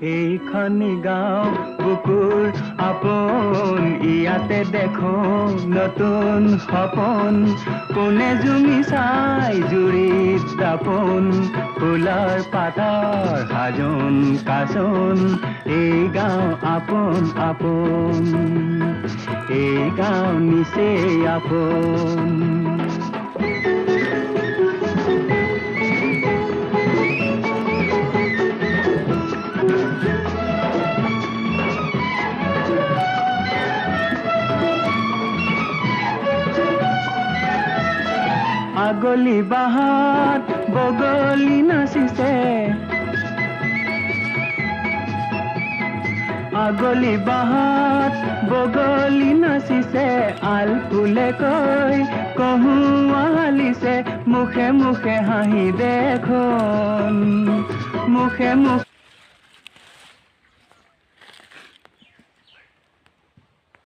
এইখনি গাঁও বুকুৰ আপোন ইয়াতে দেখো নতুন সপোন কোনে জুমি চাই জুৰিত দাপোন ফুলৰ পাতৰ সাজোন কাচোন এই গাঁও আপোন আপোন এই গাঁও নিচেই আপোন আগলি বাহাত বগলি নাচিছে আগলি বাহাত বগলি নাচিছে আল ফুলে কৈ কহুৱা হালিছে মুখে মুখে হাঁহি দেখোন মুখে মুখে